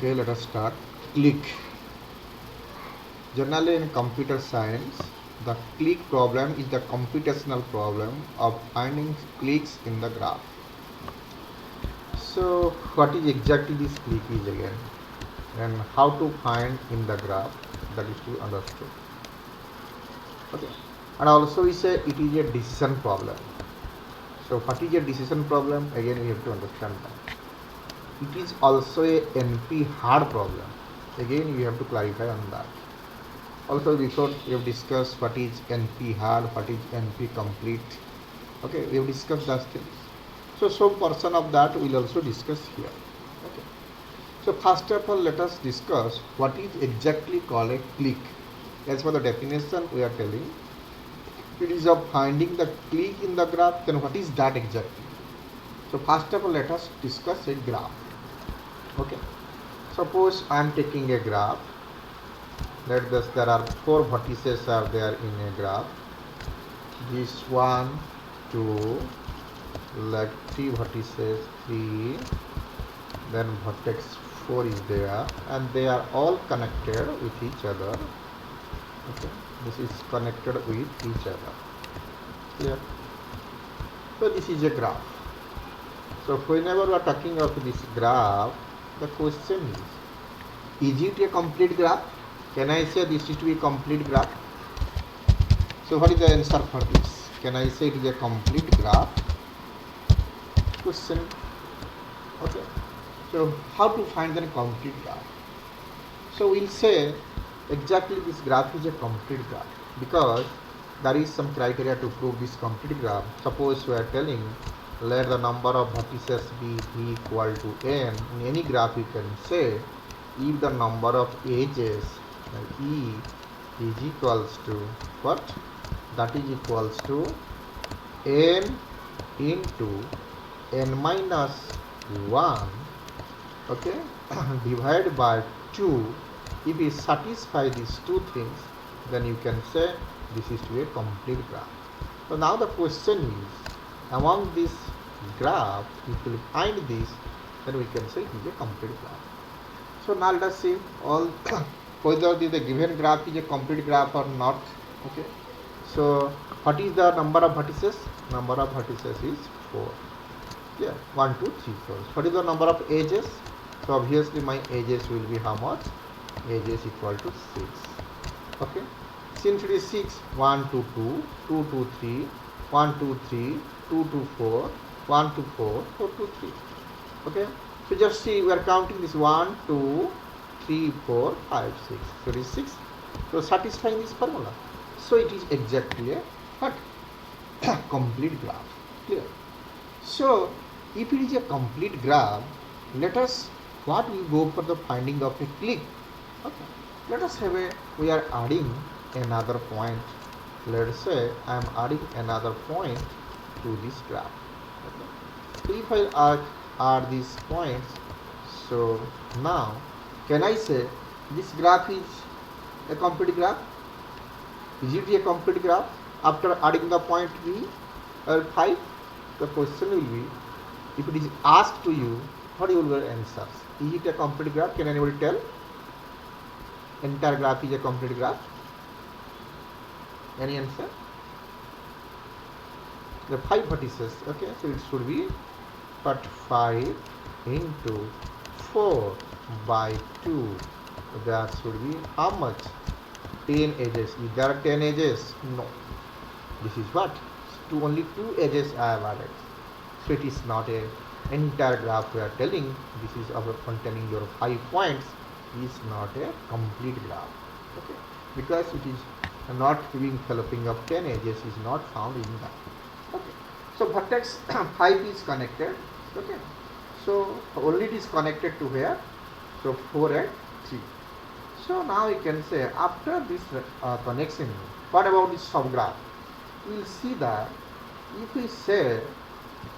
Okay, let us start. Click. Generally in computer science, the click problem is the computational problem of finding clicks in the graph. So what is exactly this click is again, and how to find in the graph, that is to understood. Okay, and also we say it is a decision problem. So what is a decision problem? Again we have to understand that. It is also a NP hard problem. Again we have to clarify on that. Also before we have discussed what is NP hard, what is NP complete. Okay, we have discussed those things. So some portion of that we will also discuss here. Okay. So first of all, let us discuss what is exactly called a click. As for the definition we are telling, it is of finding the click in the graph. Then what is that exactly? So first of all, let us discuss a graph. Okay. Suppose I am taking a graph. Let us, there are 4 vertices are there in a graph. This 1, 2, like 3 vertices, 3, then vertex 4 is there, and they are all connected with each other. Okay, this is connected with each other. Clear? So this is a graph. So whenever we are talking of this graph, the question is it a complete graph? Can I say this is to be a complete graph? So what is the answer for this? Can I say it is a complete graph? Question. Okay. So how to find the complete graph? So we'll say exactly this graph is a complete graph because there is some criteria to prove this complete graph. Suppose we are telling let the number of vertices be equal to n. In any graph you can say if the number of edges E is equals to what? That is equals to n into n minus 1, okay, divided by 2. If you satisfy these two things, then you can say this is to a complete graph. So now the question is, among this graph, if we find this, then we can say it is a complete graph. So now let us see all whether the given graph is a complete graph or not. Okay. So what is the number of vertices? Number of vertices is 4. Yeah, 1, 2, 3, 4. What is the number of edges? So obviously my edges will be how much? Edges equal to 6. Okay. Since it is 6, 1, 2, 2, 2, 2, 3, 1, 2, 3, 2, 2, 4, 1, 2, 4, 4, 2, 3. Okay. So just see, we are counting this 1, 2, 3, 4, 5, 6. So it is 6. So satisfying this formula. So it is exactly a what? Complete graph. Clear? So if it is a complete graph, let us what we go for the finding of a click. Okay. Let us have a, we are adding another point. Let's say I am adding another point to this graph. Okay. So if I add these points, so now can I say this graph is a complete graph? Is it a complete graph after adding the point V or 5? The question will be, if it is asked to you, what you will answer? Is it a complete graph? Can anybody tell? Entire graph is a complete graph. Any answer? The 5 vertices. Okay, so it should be but 5 into 4 by 2. That should be how much? 10 edges. Is there 10 edges? No. This is what? Only 2 edges I have added. So it is not a entire graph we are telling. This is containing your 5 points is not a complete graph. Okay. Because it is not having developing of 10 edges is not found in that. Okay. So vertex 5 is connected. Okay. So only it is connected to where? So 4 and 3. So now you can say after this connection, what about this subgraph? We will see that if we say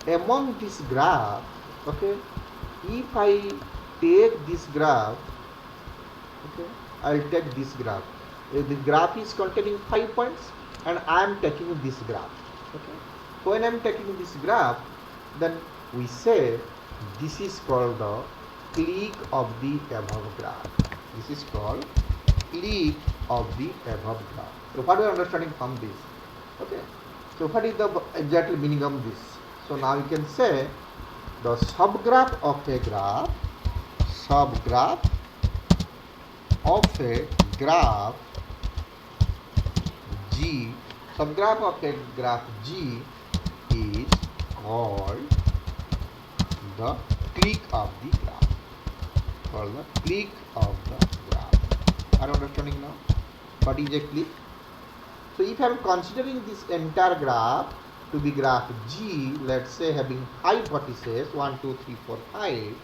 among this graph, okay, if I take this graph, okay, I will take this graph. If the graph is containing 5 points and I am taking this graph. Okay. When I am taking this graph, then we say this is called the clique of the above graph. This is called clique of the above graph. So what are you understanding from this? Okay. So what is the exact meaning of this? So now you can say the subgraph of a graph, subgraph of a graph G, subgraph of a graph G is called the clique of the graph. Called the clique of the graph. Are you understanding now? What is a clique? So if I am considering this entire graph to be graph G, let's say having 5 vertices, 1, 2, 3, 4, 5.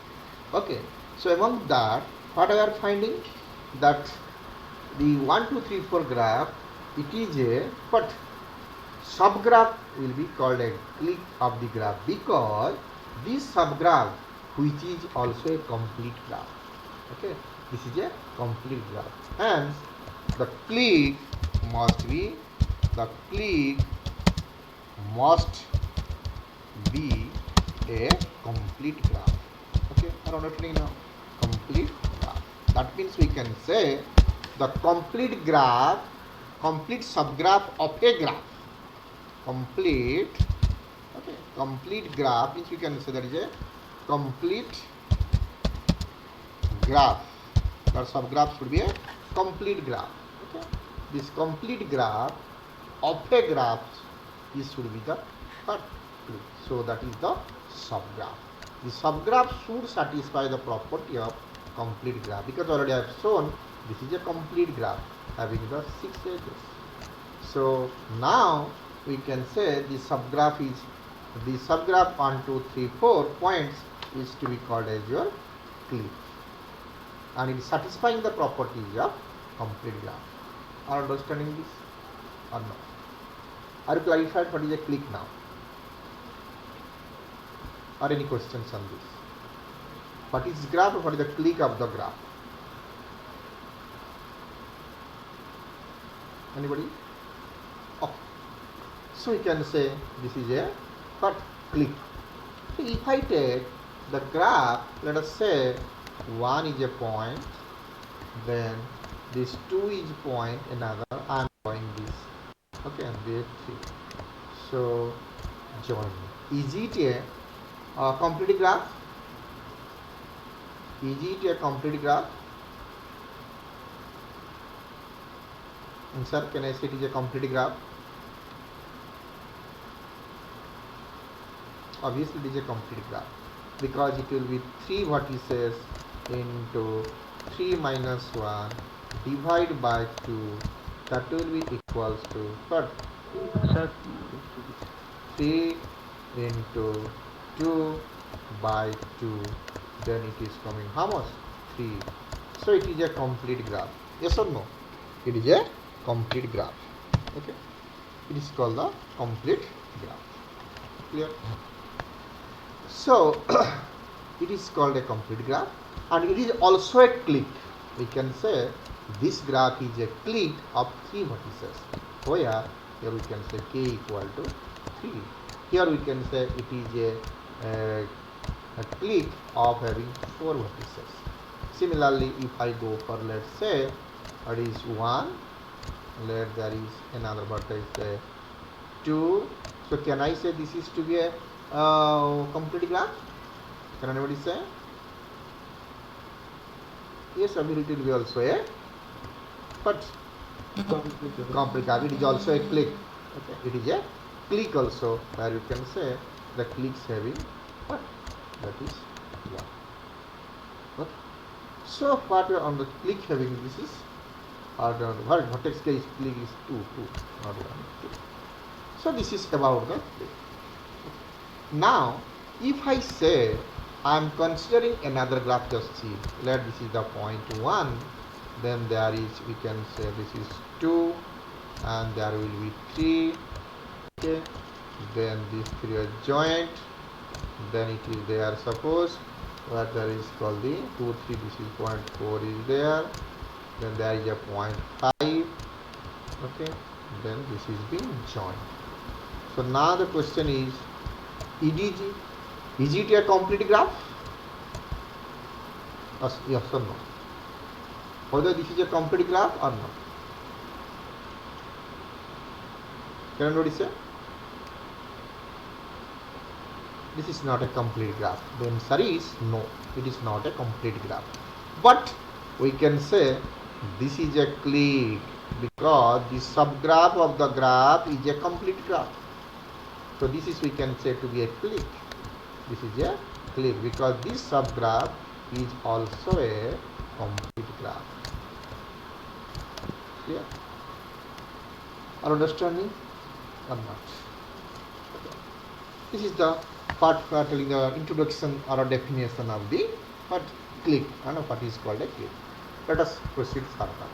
Okay. So among that, what we are finding? That the 1, 2, 3, 4 graph, it is a, but subgraph will be called a clique of the graph because this subgraph which is also a complete graph. Okay, this is a complete graph. Hence, the clique must be a complete graph. Okay, are you understanding now? Complete graph. That means we can say the complete graph, complete subgraph of a graph. Complete graph means we can say that is a complete graph. That subgraph should be a complete graph. Okay, this complete graph of a graph, this should be the cut. So that is the subgraph. The subgraph should satisfy the property of complete graph because already I have shown this is a complete graph having the 6 edges. So now we can say the subgraph is the subgraph 1, 2, 3, 4 points is to be called as your clique, and it is satisfying the properties of complete graph. Are you understanding this or not? Are you clarified what is a clique now? Are any questions on this? What is graph or what is the clique of the graph? Anybody? Okay. So you can say this is a what clique. So if I take the graph, let us say 1 is a point, then this 2 is point, another, I am drawing this. Okay, and there 3. So join. Is it a complete graph? Is it a complete graph? Answer, can I say it is a complete graph? Obviously it is a complete graph because it will be 3 vertices into 3 minus 1 divided by 2, that will be equals to what? 3 into 2 by 2, then it is coming how much? 3. So it is a complete graph. Yes or no? It is a complete graph. Okay, it is called the complete graph. Clear? So it is called a complete graph, and it is also a clique. We can say this graph is a clique of 3 vertices. Where here we can say k equal to 3. Here we can say it is a clique of having 4 vertices. Similarly, if I go for, let's say, it is 1, let there is another vertex 2. So can I say this is to be a complete graph? Can anybody say? Yes, it will be also a but complete graph. It is also a clique. Okay, it is a clique also, where you can say the cliques having what? That is 1. Okay. So what we are on the clique having, this is vertex k is clique is 2, not 1, 2. So this is about the clique. Now, if I say I am considering another graph, just see, let this is the point 1, then there is, we can say this is 2, and there will be 3. Okay, then these 3 are joint, then it is there, suppose what there is called the 2, 3, this is point 4 is there, then there is a point 5. Okay, then this is being joined. So now the question is it a complete graph? Yes or no? Whether this is a complete graph or not. Can anybody say? This is not a complete graph. The answer is no, it is not a complete graph. But we can say this is a clique because the subgraph of the graph is a complete graph. So this is we can say to be a clique. This is a clique because this subgraph is also a complete graph. Clear? Are understanding or not? Okay. This is the part for telling the introduction or a definition of the what clique and what is called a clique. Let us proceed further.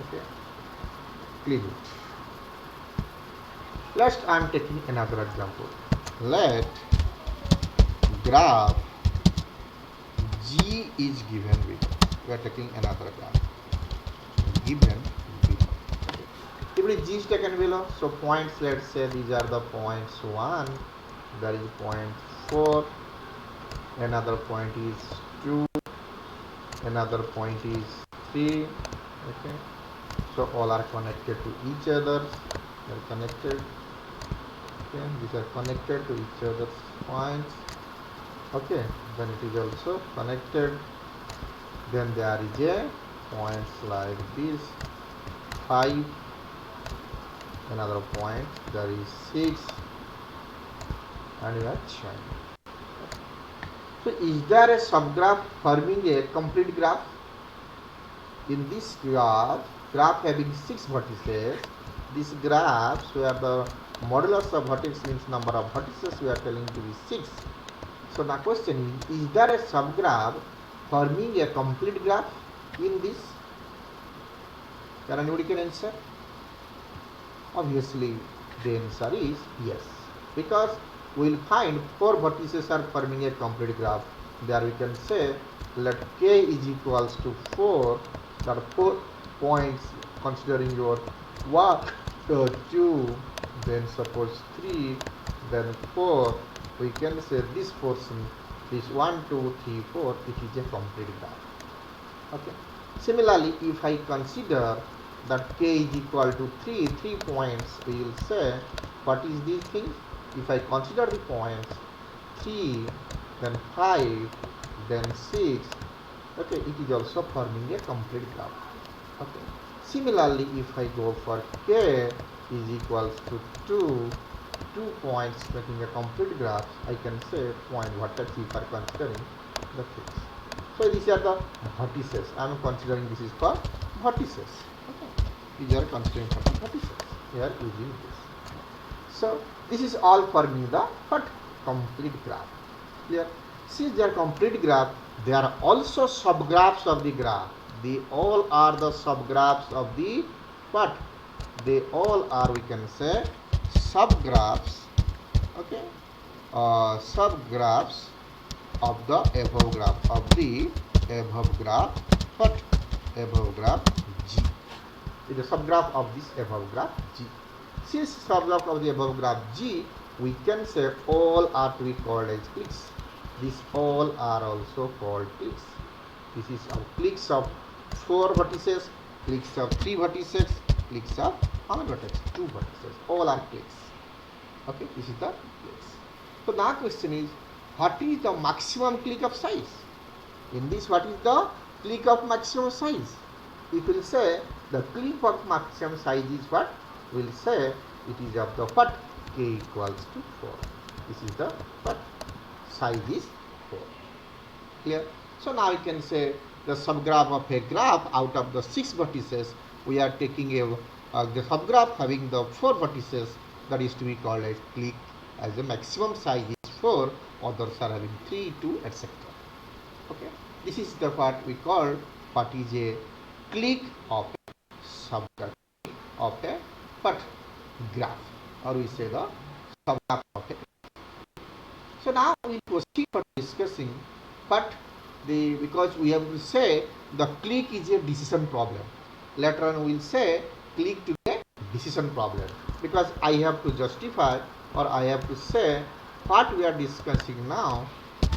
Okay. Clean it. Last I am taking another example. Let graph G is given with. We are taking another graph. Given below. Okay. If G is taken below, so points, let's say these are the points 1, there is point 4, another point is 2, another point is 3. Okay. So all are connected to each other. They are connected. Okay. These are connected to each other's points. Okay. Then it is also connected. Then there is a points like this 5, another point there is 6, and you are showing. So is there a subgraph forming a complete graph? In this graph having 6 vertices, this graph where the modulus of vertex means number of vertices we are telling to be 6. So the question is there a subgraph forming a complete graph in this? Can anybody can answer? Obviously the answer is yes, because we will find 4 vertices are forming a complete graph. There we can say let k is equals to 4, that 4 points considering your 1, 2, then suppose 3, then 4, we can say this portion is 1, 2, 3, 4, it is a complete graph. Okay. Similarly, if I consider that k is equal to 3 points, we will say what is these things? If I consider the points 3, then 5, then 6, okay, it is also forming a complete graph. Okay. Similarly, if I go for k is equals to 2 points making a complete graph, I can say point vertex if I are considering the fixed. So these are the vertices. I am considering this is for vertices. Okay. These are considering for vertices. We are using this. So this is all forming the what? Complete graph. Clear? Since they are complete graph, they are also subgraphs of the graph. They all are the subgraphs of the what? They all are, we can say, subgraphs. Okay. Subgraphs of the above graph what? Above graph G. It is a subgraph of this above graph G. Since subgraph of the above graph G, we can say all are to be called as cliques. These all are also called cliques. This is our cliques of 4 vertices, cliques of 3 vertices, cliques of how many vertices? 2 vertices. All are cliques. Okay, this is the cliques. So the question is, what is the maximum clique of size? In this, what is the clique of maximum size? If we will say the clique of maximum size is what? We will say it is of the what? K equals to 4. This is the what? Size is 4. Clear? So now we can say the subgraph of a graph out of the 6 vertices, we are taking the subgraph having the 4 vertices, that is to be called as clique, as the maximum size is 4, others are having 3, 2, etc. Okay, this is the part we call what is a clique of a subgraph of a what? Graph, or we say the subgraph of a. So now we proceed for discussing, but because we have to say the clique is a decision problem. Later on we will say clique to be a decision problem, because I have to justify or I have to say what we are discussing now.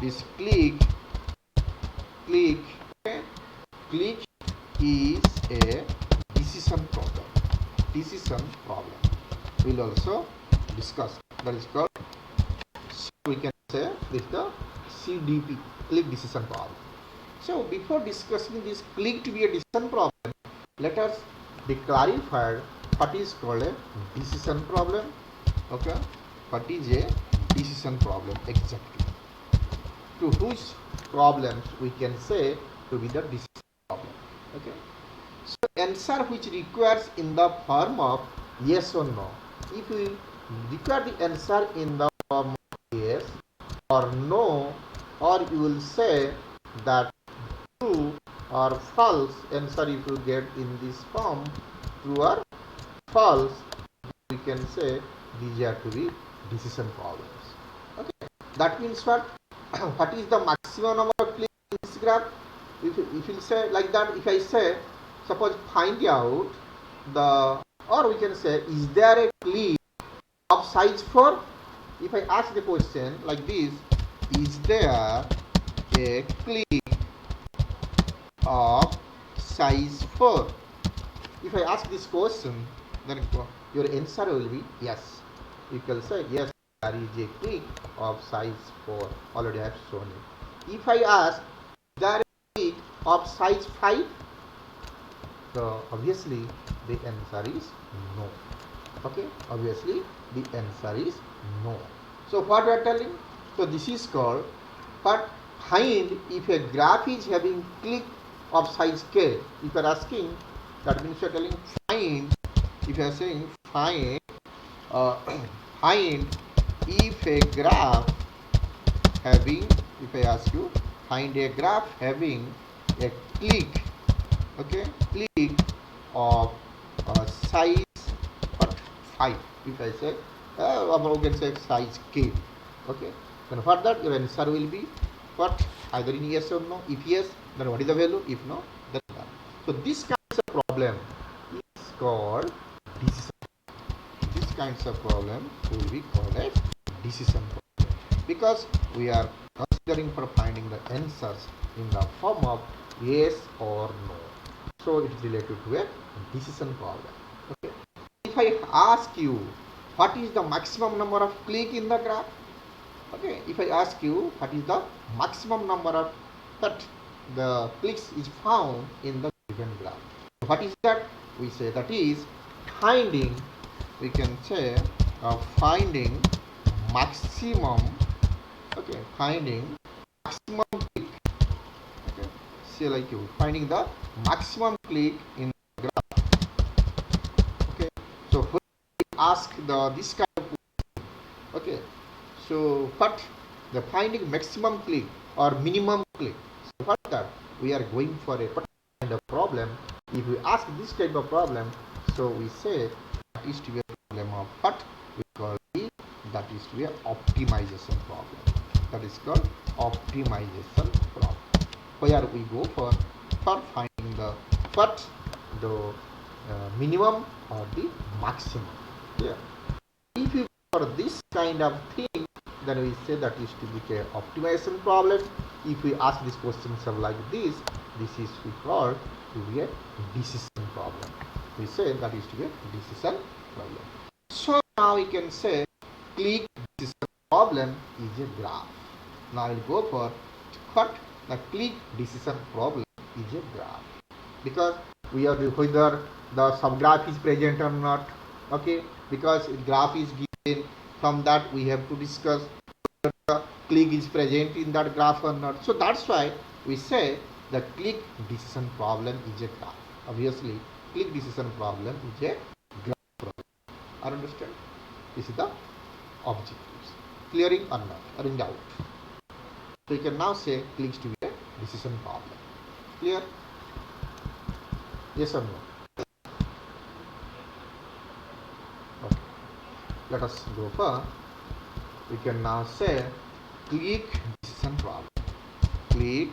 This clique click is a decision problem. Decision problem. We'll also discuss. That is called, so we can say this is the CDP, click decision problem. So before discussing this click to be a decision problem, let us be clarified what is called a decision problem. Okay, what is a decision problem exactly? To whose problems we can say to be the decision problem. Okay, so answer which requires in the form of yes or no. If we require the answer in the form of yes or no, or you will say that true or false answer, if you get in this form true or false, we can say these are to be decision problems. Okay, that means what? What is the maximum number of clicks in this graph? If you say like that, if I say suppose find out the, or we can say is there a click of size 4? If I ask the question like this, is there a click of size 4? If I ask this question, then your answer will be yes. You can say yes, there is a click of size 4. Already I have shown it. If I ask, is there a click of size 5? So obviously the answer is no. Okay, obviously the answer is no. So what we are telling? So this is called, but find if a graph is having click of size k. If you are asking, that means you are telling find. If you are saying find, find if a graph having, if I ask you, find a graph having a click, okay, click of size what 5. If I say, we can say size k. Okay, then for that your answer will be what? Either in yes or no. If yes, then what is the value? If no, then no. So this kind of problem is called decision. This kinds of problem will be called as decision problem, because we are considering for finding the answers in the form of yes or no. So it is related to a decision problem. Okay. If I ask you what is the maximum number of click in the graph, okay, if I ask you what is the maximum number of that the clicks is found in the given graph, what is that? We say that is finding, we can say finding maximum, okay, finding maximum click, okay, say like you finding the maximum click in the graph. Okay, so when we ask the this kind of, okay, so what the finding maximum click or minimum click, so what that we are going for a particular kind of problem. If we ask this type of problem, so we say that is to be a problem of what we call it, that is to be an optimization problem. That is called optimization problem, where we go for finding the what the minimum or the maximum. Yeah. If you for this kind of thing, then we say that is to be an optimization problem. If we ask these questions like this is we call to be a decision problem. We say that is to be a decision problem. So now we can say click decision problem is a graph. Now I will go for what the click decision problem is a graph, because we are whether the subgraph is present or not. Okay, because graph is given, from that we have to discuss whether the click is present in that graph or not. So that's why we say the click decision problem is a graph. Obviously click decision problem is a graph problem. I understand this is the objectives, clearing or not, or in doubt. So you can now say clicks to be a decision problem. Clear? Yes or no? Okay. Let us go for, we can now say click decision problem. Click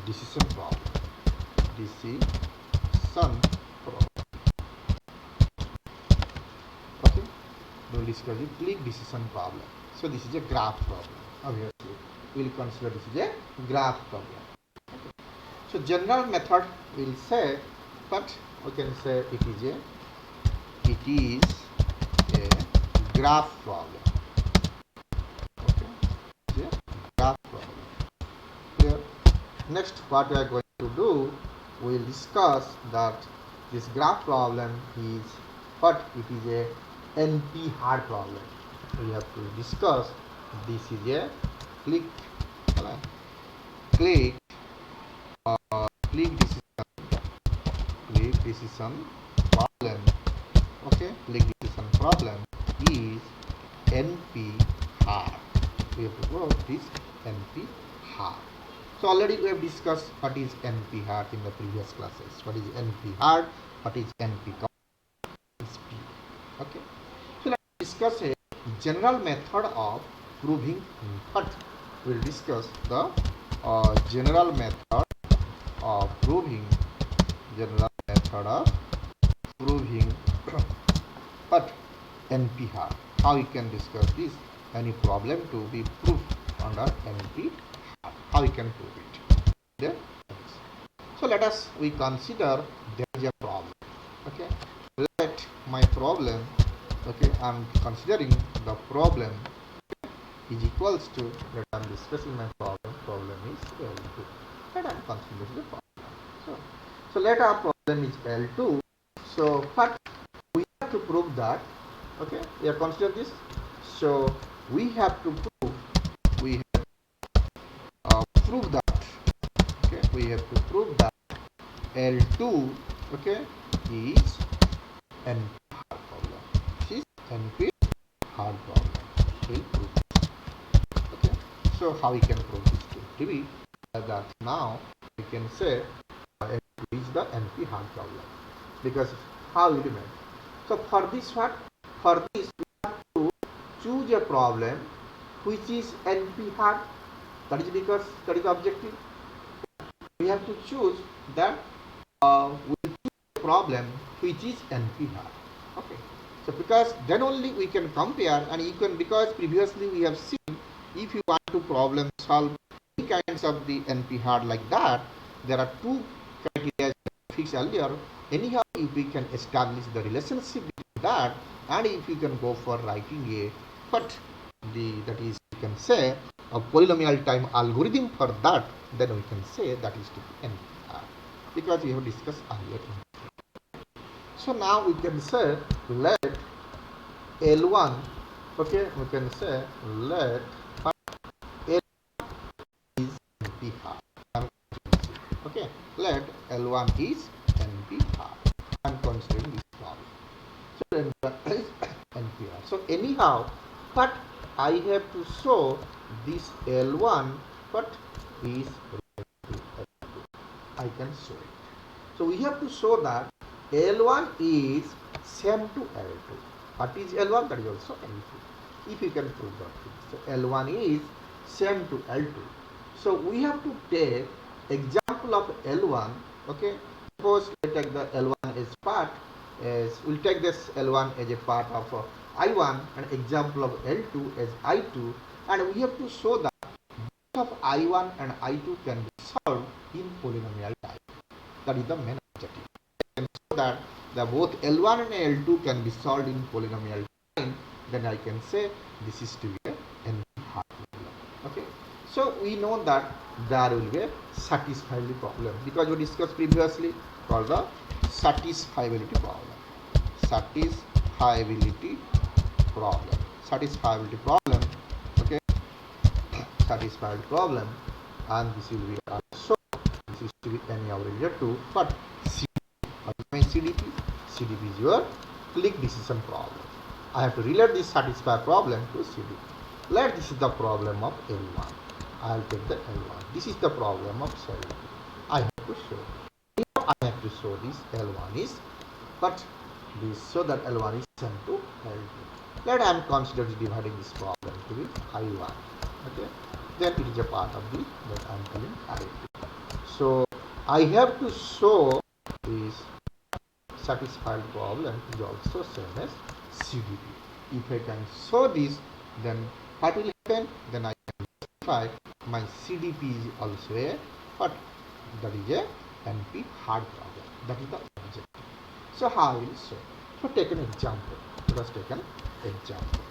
decision problem. Decision problem. Okay. We will discuss the click decision problem. So this is a graph problem. Obviously, we will consider this is a graph problem. Okay. So general method will say, but we can say it is a graph problem. Okay, it's a graph problem. Clear? Next, what we are going to do, we will discuss that this graph problem is what it is a NP hard problem. We have to discuss this is a click click click decision problem. Okay, click decision problem is NP hard. We have to go this NP hard. So already we have discussed what is NP hard in the previous classes. What is NP hard? What is NP speed? Okay. So let's discuss a general method of proving what. We'll discuss the general method of proving what NP hard. How you can discuss this? Any problem to be proved under NP hard. How you can prove it? Yeah? So let us we consider there is a problem. Okay. Let my problem. Okay. I am considering the problem is equals to that I am discussing my problem. Problem is L2. That I am considering the problem. So let our problem is L2. So what we have to prove that. Okay, we are considering this. So we have to prove that. Okay, we have to prove that L2 okay is NP hard problem. This is NP hard problem. We'll prove this. Okay, so how we can prove this to be that now we can say L2 is the NP hard problem because how we do it. So for this what? For this we have to choose a problem which is NP hard. That is because that is the objective. We have to choose that we choose a problem which is NP hard. Okay. So because then only we can compare and you can because previously we have seen if you want to problem solve any kinds of the NP hard like that, there are two criteria fixed earlier. Anyhow, if we can establish the relationship between that, and if you can go for writing a what that is you can say a polynomial time algorithm for that, then we can say that is to be NP because we have discussed earlier. So now we can say let L1 okay we can say let L is NP hard. Okay, let L1 is NP hard. I'm considering this problem. So L1 is NP hard. So anyhow, but I have to show this L1 but is I can show it. So we have to show that L1 is same to L2. What is L1? That is also L2. If you can prove that. So L1 is same to L2. So we have to take example of L1. Okay. Suppose we take the L1 as part as we'll take this L1 as a part of I1 and example of L2 as I2, and we have to show that both of I1 and I2 can be solved in polynomial time. That is the main objective. And so that the both L1 and L2 can be solved in polynomial time, then I can say this is to be a NP hard problem. Okay. So we know that there will be a satisfiability problem because we discussed previously called the satisfiability problem. Satisfiability problem. Okay. Satisfiability problem, and this will be also this is to be any related to but CDP. CDP is your click decision problem. I have to relate this satisfy problem to CDP. Let this is the problem of L1. I will take the L1. This is the problem of CDP. I have to show. Now I have to show this L1 is, but this so that L1 is sent to L2. Let I am considering dividing this problem to be I1. Okay. Then it is a part of the that I am calling I2. So I have to show this satisfied problem is also same as CDP. If I can show this, then what will happen? Then I can justify my CDP is also a what That is a NP hard problem. That is the objective. So how I will show? So take an example. Let us take an example.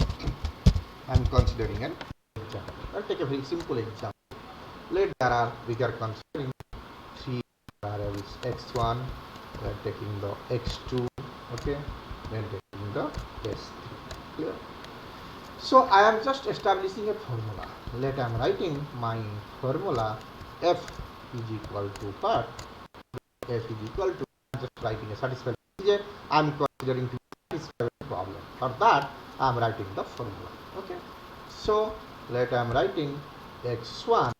I am considering an example. I'll take a very simple example. Let there are we are considering three variables x1. We are taking the x2. Okay. Then taking the s3. Clear? So I am just establishing a formula. Let I am writing my formula f is equal to what? F is equal to, I am just writing a satisfied. I am considering to satisfy the problem. For that I am writing the formula. Okay. So let I am writing x1,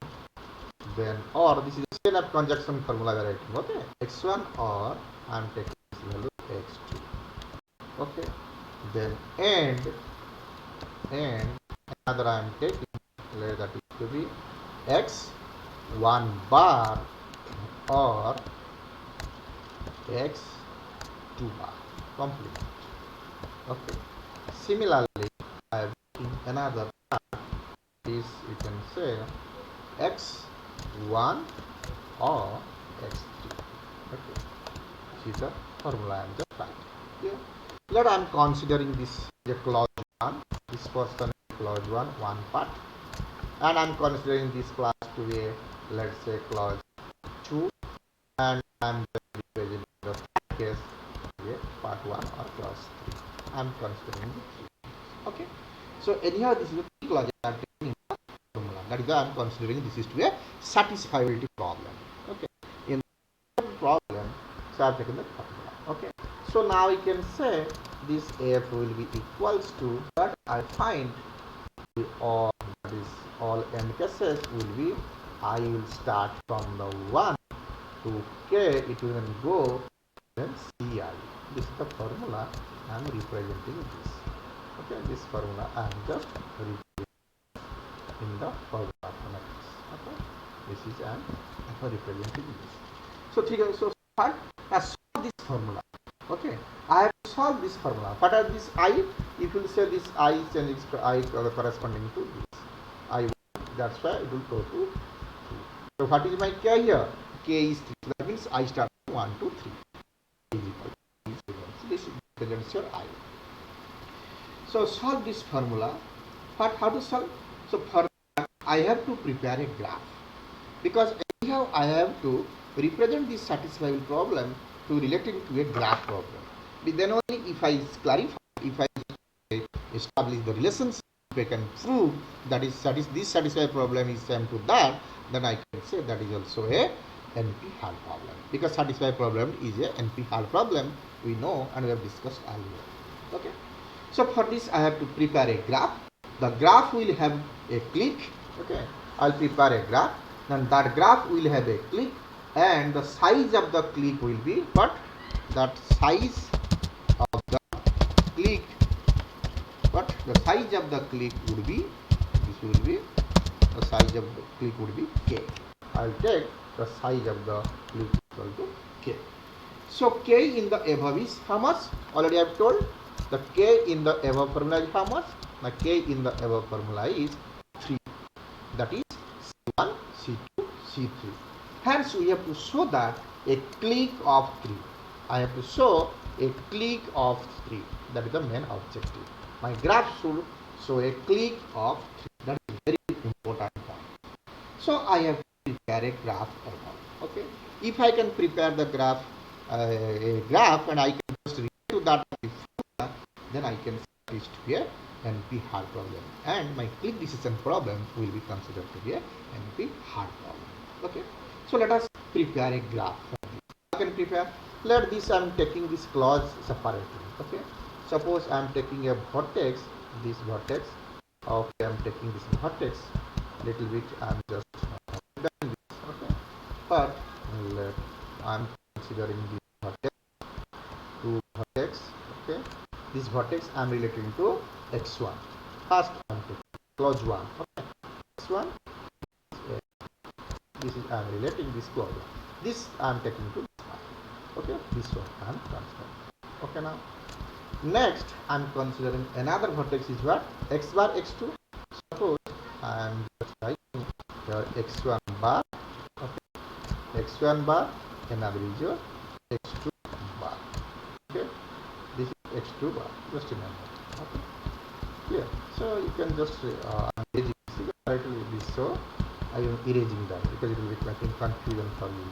then or this is a chain of conjunction formula we are writing. Okay. x1 or I am taking this value x2. Okay. Then and another I am taking, let that is to be x1 bar or x2 bar complete. Okay. Similarly, I have another part is you can say x1 or x3. Okay. This is the formula I am just writing. Yeah. Let I am considering this as a clause 1. This person is clause 1 part, and I am considering this class to be a, let's say, clause 2, and I am representing the case to a part 1 or clause 3. I am considering the 3. Okay. So anyhow, this is the 3 clauses I am taking in the formula. That is why I am considering this is to be a satisfiability problem. Okay. In the problem, so I have taken the formula. Okay. So now we can say this f will be equals to that I find the all, that is all n cases will be, I will start from the 1 to k, it will then go then ci. This is the formula I am representing this. Okay, this formula I am just representing in the formula matrix. Okay, this is I am representing this. So I have solved this formula. Okay, I have solved this formula. What are this I? If you say this I changes to I corresponding to this I, that's why it will go to 3. So what is my k here? K is 3. So that means I start from 1 to 3. Is equal to 3. So this represents your I. So solve this formula. How to solve? So for that I have to prepare a graph, because anyhow I have to represent this satisfiable problem to relate it to a graph problem. But then only if I clarify, if I establish the relationship, if I can prove that is this satisfied problem is same to that, then I can say that is also a NP hard problem, because satisfied problem is a NP hard problem, we know and we have discussed earlier. Okay. So for this I have to prepare a graph. The graph will have a click. Okay. I'll prepare a graph, and that graph will have a click, and the size of the click will be what? That size of the click, what? The size of the click would be, this will be, the size of the click would be k. I'll take the size of the click equal to k. So k in the above is how much? Already I have told. The k in the above formula is how much? The k in the above formula is 3. That is C1, C2, C3. Hence we have to show that a click of 3. I have to show a click of 3. That is the main objective. My graph should show a click of 3. That is very important point. So I have to prepare a graph above. Okay. If I can prepare the graph, a graph, and I can just read to that, then I can say it to be a NP hard problem, and my click decision problem will be considered to be a NP hard problem. Okay. So let us prepare a graph. I can prepare. Let this I am taking this clause separately. Okay. Suppose I am taking a vertex, this vertex. Okay, I am taking this vertex. Little bit I am just doing this. Okay. But I am considering this vertex, two vertex. Okay. This vertex I am relating to x1. First I am taking clause 1. Okay. x1. This is I am relating this clause 1. This I am taking to this one. Okay. This one I am considering. Okay. Now next I am considering another vertex is what? X bar x2. Suppose I am just writing here x1 bar. Okay. x1 bar, another is your x2 bar. Okay, this is x2 bar. Just remember. Okay, yeah. So you can just erase it. Title will be so. I am erasing that because it will be creating confusion for you.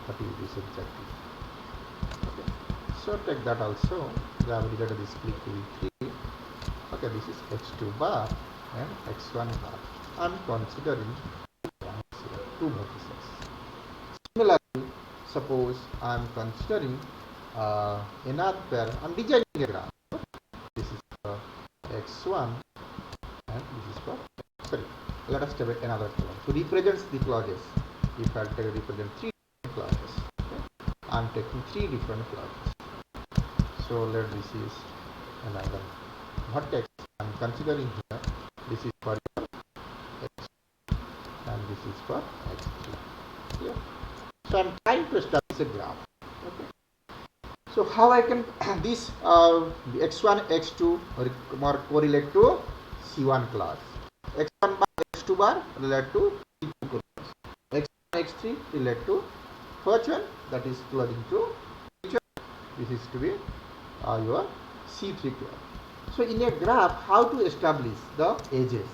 What is this exactly? Okay. So take that also. The average of this click will be 3. Okay, this is x2 bar and x1 bar. I am considering two vertices. Similarly, suppose I am considering another pair. I am designing a graph. This is for x1 and this is for sorry. Let us take another column. So represents the clauses. If I take represent 3 clauses, okay, I am taking 3 different clauses. So let this is another vertex I am considering here. This is for x and this is for x3. Yeah. So I am trying to establish a graph. Okay. So how I can this x1, x2 more correlate to C1 class. x1 bar, x2 bar relate to C2 class. x1, x3 relate to first one, that is closing to which one? This is to be your C3 class. So in a graph, how to establish the edges?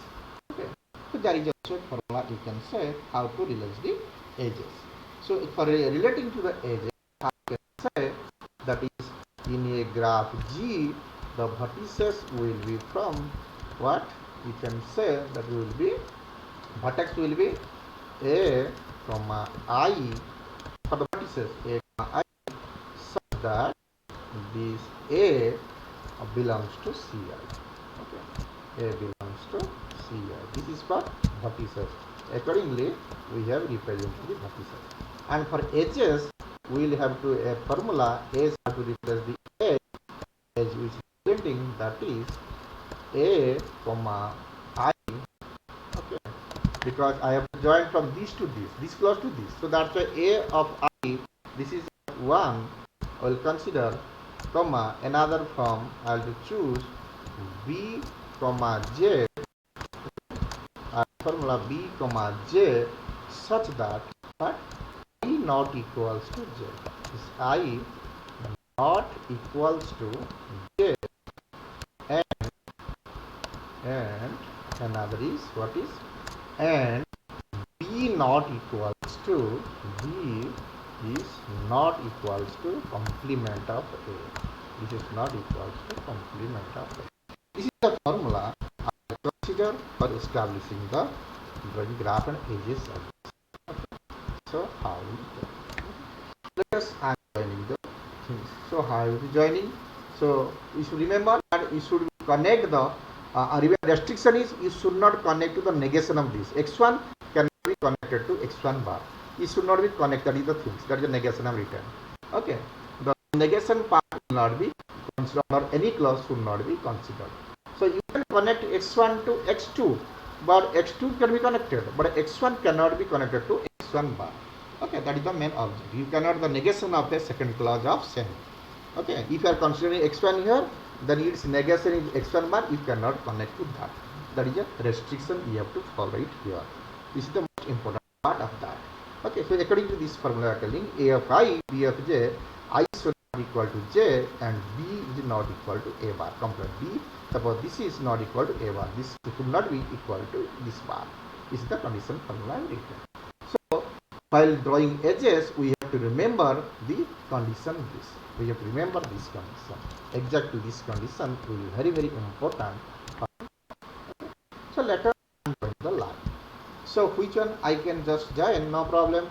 Okay. So there is also a formula you can say how to relate the edges. So for relating to the edges, I can say that is in a graph G, the vertices will be from what? You can say that will be vertex will be A, comma I for the vertices A, comma I, such that this A belongs to Ci. Okay, A belongs to Ci. This is for vertices. Accordingly, we have represented the vertices. And for edges, we will have to a formula edge have to replace the edge which is representing, that is A, comma I. Okay, because I have to join from this to this close to this. So that's why A of I, this is 1, I will consider, comma another form I will choose B, comma J, formula B, comma J, such that I not equals to J. Is I not equals to J, and another is what is, and B not equals to B is not equals to complement of A. This is not equals to complement of A. This is the formula I consider for establishing the drawing graph and edges of this. So how let us I am joining the things. So how is joining? So you should remember that you should connect the restriction is you should not connect to the negation of this. X1 cannot be connected to x1 bar. It should not be connected to the things. That is the negation of return. Okay. The negation part will not be considered, or any clause should not be considered. So you can connect x1 to x2, but x2 can be connected, but x1 cannot be connected to x1 bar. Okay, that is the main object. You cannot the negation of the second clause of same. Okay, if you are considering x1 here, then its negation is x1 bar, you cannot connect to that. That is a restriction you have to follow it here. This is the most important part of that. Okay, so according to this formula telling A of I, B of J, I should not equal to J and B is not equal to A bar. Complete B, suppose this is not equal to A bar, this should not be equal to this bar. This is the condition formula written. So while drawing edges, we have to remember the condition this. We have to remember this condition. Exactly this condition will be very, very important. So let us join the line. So which one I can just join? No problem.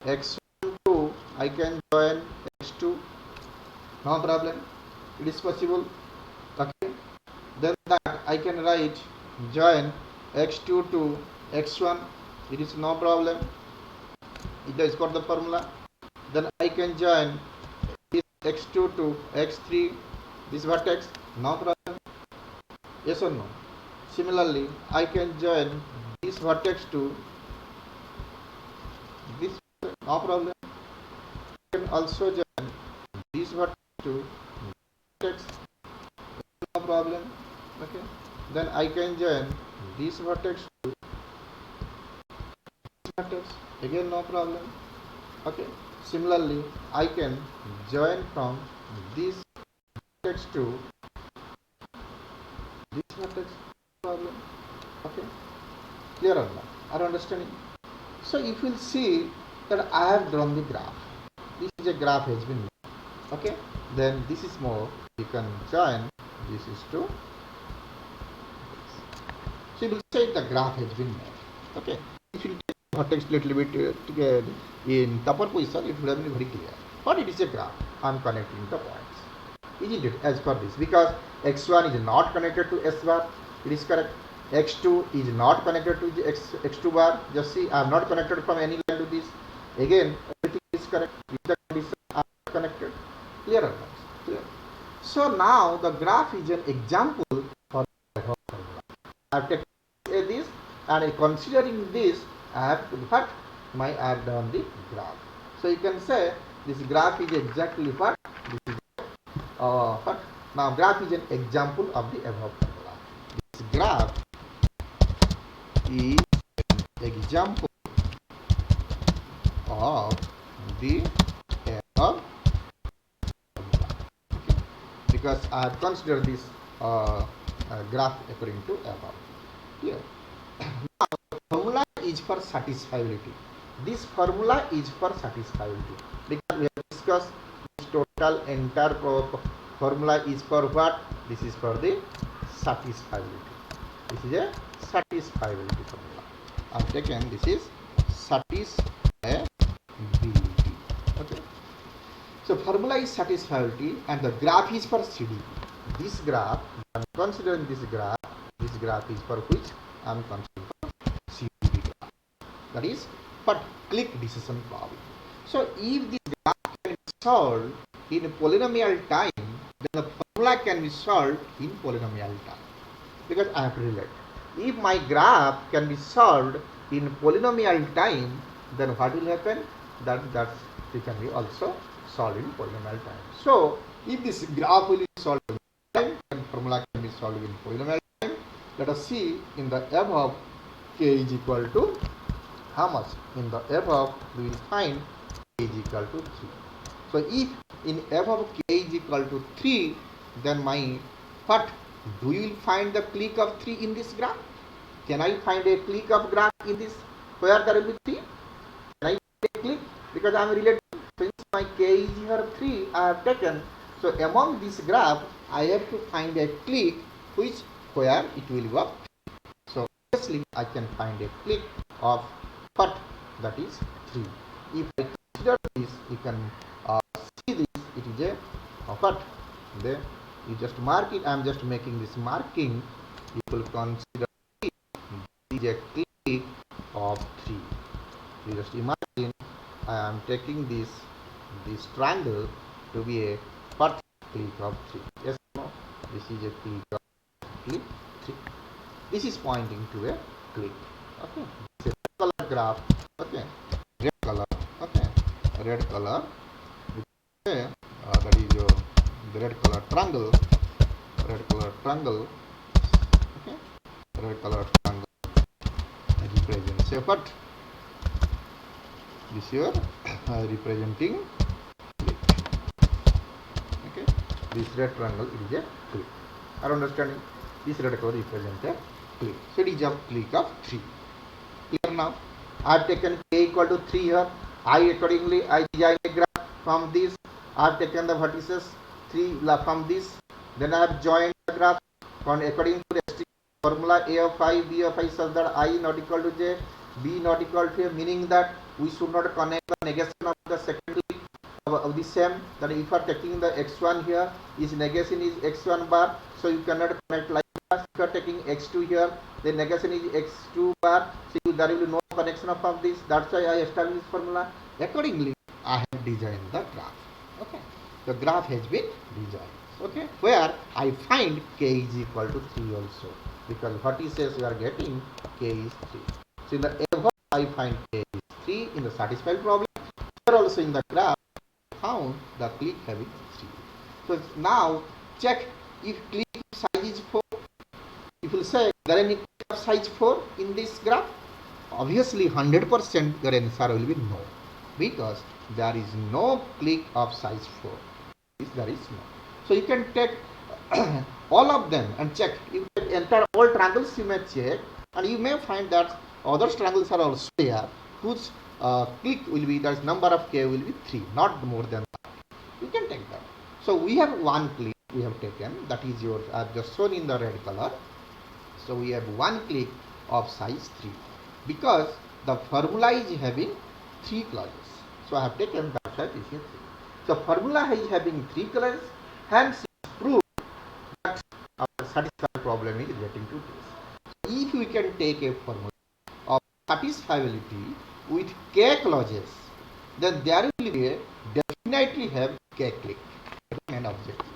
X1 to I can join x2. No problem. It is possible. Okay. Then that I can write join x2 to x1. It is no problem. It is got the formula. Then I can join this x2 to x3, this vertex, no problem. Yes or no? Similarly, I can join this vertex to this, no problem. I can also join this vertex to vertex, no problem. Okay. Then I can join this vertex to this vertex, again no problem. Okay. Similarly, I can join from this vertex to this vertex problem. Okay. Clear or not? Are you understanding? So if you will see that I have drawn the graph. This is a graph has been made. Okay. Then this is more. You can join. This is to. So you will say the graph has been made. Okay. If you take vertex little bit in upper position, it will have been very clear. But it is a graph. I am connecting the points. Isn't it? As per this, because x1 is not connected to s bar. It is correct. x2 is not connected to the x2 bar. Just see, I am not connected from any line to this. Again, everything is correct. With the condition I am connected. Clear or not? Clear. So now the graph is an example for formula. I have taken this, and considering this, I have what I have done the graph. So you can say this graph is exactly what this is. But now graph is an example of the above formula. This graph is an example of the above formula. Okay. Because I have considered this graph according to above. Here. Now the formula is for satisfiability. This formula is for satisfiability because we have discussed this total entire formula is for what? This is for the satisfiability. This is a satisfiability formula. I have taken this is satisfiability. Okay. So formula is satisfiability and the graph is for CDP. This graph, I am considering this graph is for which I am considering for CDP graph. That is for click decision problem. So if this graph can be solved in polynomial time, then the formula can be solved in polynomial time. Because I have to relate. If my graph can be solved in polynomial time, then what will happen? That it can be also solved in polynomial time. So if this graph will be solved in time, then formula can be solved in polynomial time. Let us see in the above k is equal to how much? In the above we will find k is equal to 3. So if in above k is equal to 3, then my what? Do you find the clique of 3 in this graph? Can I find a clique of graph in this where there will be 3? Can I find a clique? Because I am related. Since my k is here 3, I have taken. So among this graph, I have to find a clique which where it will go up. So obviously I can find a clique of what? That is 3. If I consider this, you can see this. It is a what? There you just mark it. I am just making this marking. You will consider it is a clique of 3. You just imagine I am taking this triangle to be a what? Clique of 3. Yes or no? This is a clique of 3. This is pointing to a clique. Okay. This is a red color graph. Okay. Red color. Okay. Red color. Okay. That is your red color triangle. Red color triangle. Okay. Red color triangle represents a what? This here representing clique. Okay. This red triangle it is a clique. Are you understanding? This red color represents a clique. So it is a clique of 3. Clear now? I have taken k equal to 3 here. I accordingly I design a graph from this. I have taken the vertices 3 from this. Then I have joined the graph according to the formula a of I, b of I such that I not equal to j, b not equal to a, meaning that we should not connect the negation of the second clique of the same. That if you are taking the x1 here, is negation is x1 bar, so you cannot connect like that. If you are taking x2 here, the negation is x2 bar, so there will be no connection of this. That's why I established this formula. Accordingly, I have designed the graph. Okay, the graph has been designed. Okay, where I find k is equal to 3 also, because what he says we are getting k is 3. So in the above I find k is 3 in the satisfied problem. Here also in the graph found the clique having 3. So now check if clique size is 4. If you say there any clique of size 4 in this graph, obviously 100% your answer will be no. because there is no clique of size 4. There is no. So you can take all of them and check. You can enter all triangles, you may check, and you may find that other triangles are also there whose clique will be, that number of k will be 3, not more than that. You can take that. So we have one clique we have taken, that is yours. I have just shown in the red color. So we have one clique of size 3 because the formula is having 3 clauses. So I have taken that side is 3. So formula is having 3 clauses, hence prove that our satisfied problem is getting to this. So if we can take a formula of satisfiability with k clauses, then there will be a definitely have k clique. That is main objective.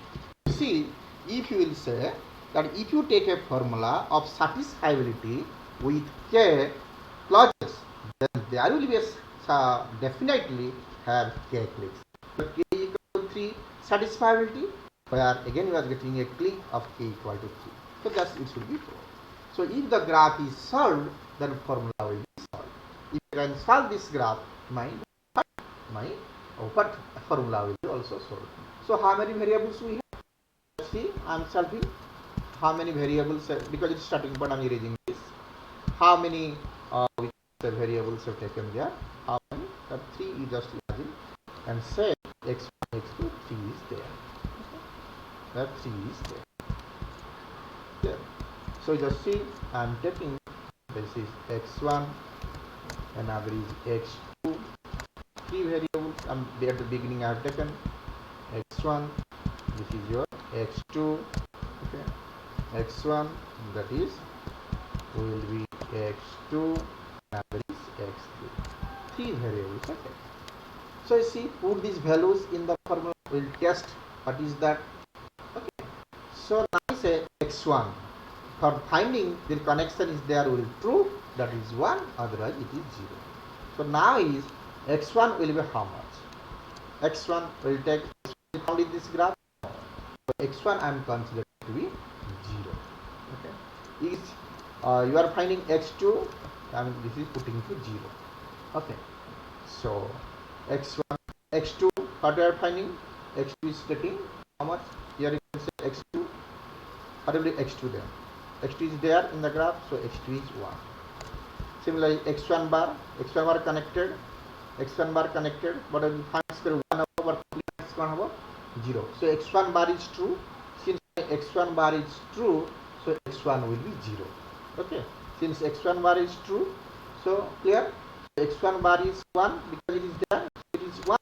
See, if you will say that if you take a formula of satisfiability with k clauses, then there will be a definitely have k cliques. But k equal to 3 satisfiability, where again we are getting a clique of k equal to 3. So thus it should be 4. So if the graph is solved, then formula will be solved. If you can solve this graph, my formula will be also solved. So how many variables we have? See, I am solving how many variables, because it's starting point, I am erasing this. How many variables have taken there? How many? That 3 is just imagine and say x1, x2, 3 is there. That 3 is there. So just see, I am taking, this is x1 and average x2, 3 variables. There at the beginning I have taken x1, this is your x2, okay, x1, that is will be x2, average x3, 3 variables. Okay. So you see, put these values in the formula, will test what is that. Okay. So now I say x1, for finding the connection is there will true, that is 1, otherwise it is 0. So now is x1 will be how much? X1 will take found in this graph. So x1 I am considering to be 0. Okay. Is you are finding x2, and this is putting to 0. Okay. So x1, x2, what you are finding? x2 is taking how much? Here you can say x2. What will be x2 there? x2 is there in the graph, so x2 is 1. Similarly, x1 bar connected, x1 bar connected, but I will find square 1 over 0. So x1 bar is true. Since x1 bar is true, so x1 will be 0. Okay. Since x1 bar is true, so clear. So x1 bar is 1 because it is there. It is 1,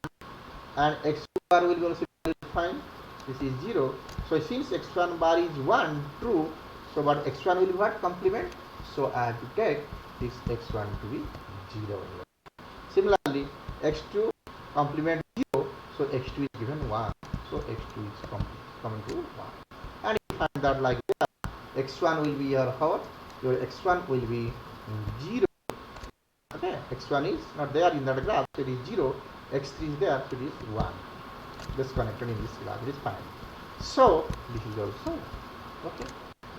and x2 bar will be also defined. This is 0. So since x1 bar is 1 true, so what x1 will be what? Complement. So I have to take this x1 to be 0. Similarly, x2 complement 0, so x2 is given 1. So x2 is coming to 1. And you find that like that, x1 will be your how? Your x1 will be 0. Okay, x1 is not there in that graph, so it is 0. x3 is there, so it is 1. Disconnected in this graph, it is fine. So this is also okay.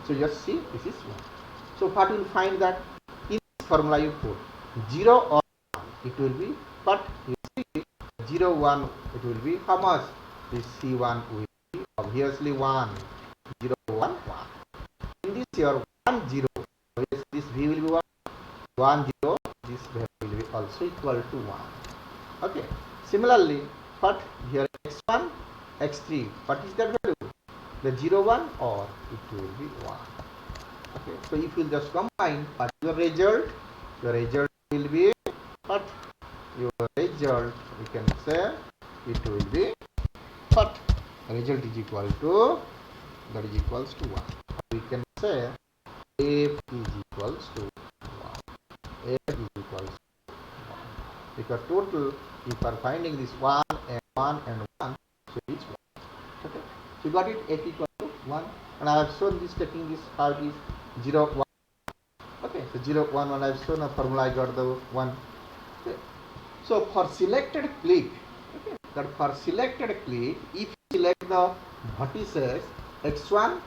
So just see, this is 1. So what you will find that in this formula you put 0 or 1, it will be, but you see 0, 1, it will be how much? This C1 will be obviously 1. 0, 1, 1. In this your 1, 0, this V will be 1. 1, 0, this value will be also equal to 1. Okay. Similarly, but here x1, x3, what is that value? The 0, 1 or it will be 1. Okay. So if you just combine, what your result? Your result will be what? Your result, we can say it will be what? Result is equal to, that is equals to 1. We can say f is equals to 1. F is equals to 1. Because total, if you are finding this 1 and 1 and 1, so it's 1. Okay. So you got it, f equal to 1. And I have shown this, taking this, how it is 0, 1. Okay, so 0, 1, 1, I have shown a formula, I got the 1. Okay. So for selected clique, okay, that for selected clique, if you select the vertices x1,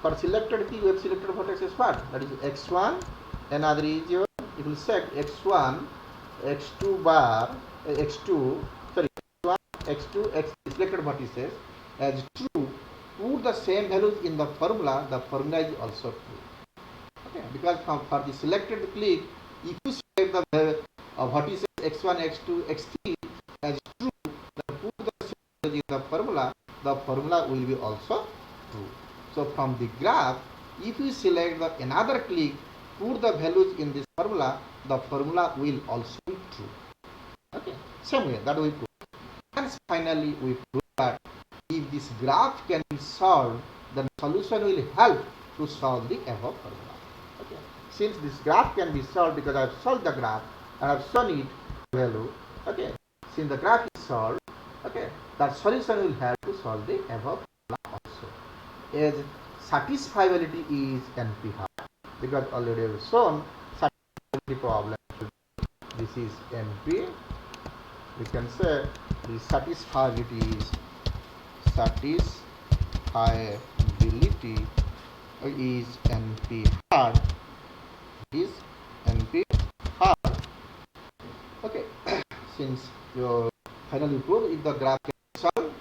for selected clique, we have selected vertices what? That is x1, another is your, it will set x1, x2 bar x2 sorry x1 x2 x3 selected vertices as true, put the same values in the formula is also true. Okay, because for the selected click, if you select the vertices x1 x2 x3 as true, then put the same values in the formula will be also true. So from the graph, if you select another click, put the values in this the formula will also be true. Okay, same way that we prove. And finally, we prove that if this graph can be solved, then solution will help to solve the above formula. Okay, since this graph can be solved because I have solved the graph, I have shown it value. Okay, since the graph is solved, okay, that solution will help to solve the above formula also. As satisfiability is NP hard because already I have shown satisfiability problem. This is NP. We can say the satisfiability is NP hard is NP hard. Okay, since you finally prove if the graph can solve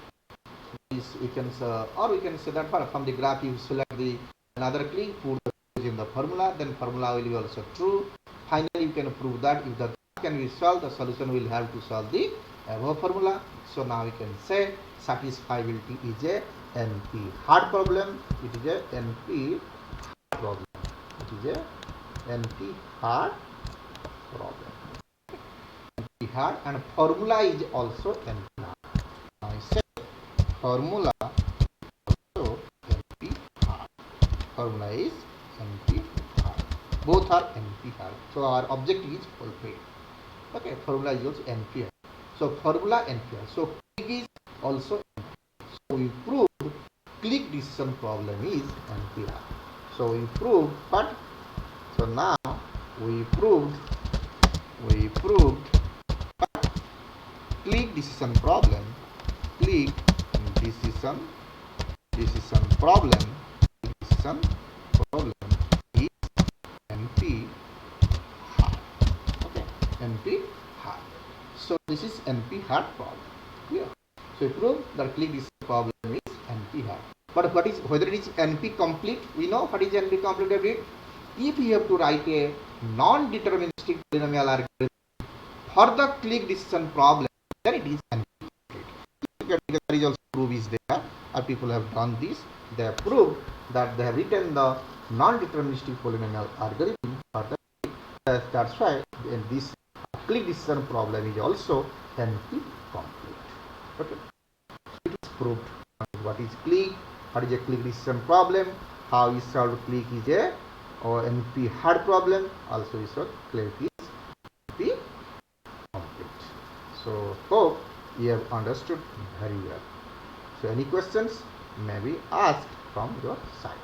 this, we can or we can say that from the graph you select the another click, put the values in the formula, then formula will be also true. Finally, you can prove that if the graph can be solved, the solution will have to solve the above formula. So now we can say satisfiability is a NP hard problem. It is a NP problem. It is a NP hard problem. NP hard and formula is also NP hard. Now I say formula also NP hard. Formula is NP hard. Both are NP hard. So our objective is fulfilled. Okay, formula is also NP hard. So formula NP hard. So click is also NP. So we proved click decision problem is NP hard. So we proved, but so now we proved click decision problem is NP hard. Okay, NP hard. So this is NP hard problem. Clear? So we prove that click decision problem is NP hard. But whether it is NP complete? We know what is NP complete a bit. If you have to write a non-deterministic polynomial algorithm for the click decision problem, then it is NP complete. There is also proof is there, or people have done this. They have proved that they have written the non-deterministic polynomial algorithm for the. That's why this click decision problem is also NP complete. Okay, it is proved. What is click? What is a click decision problem? How is solved click is a NP hard problem. Also is solved click is NP complete. So hope you have understood very well. So any questions may be asked from your side.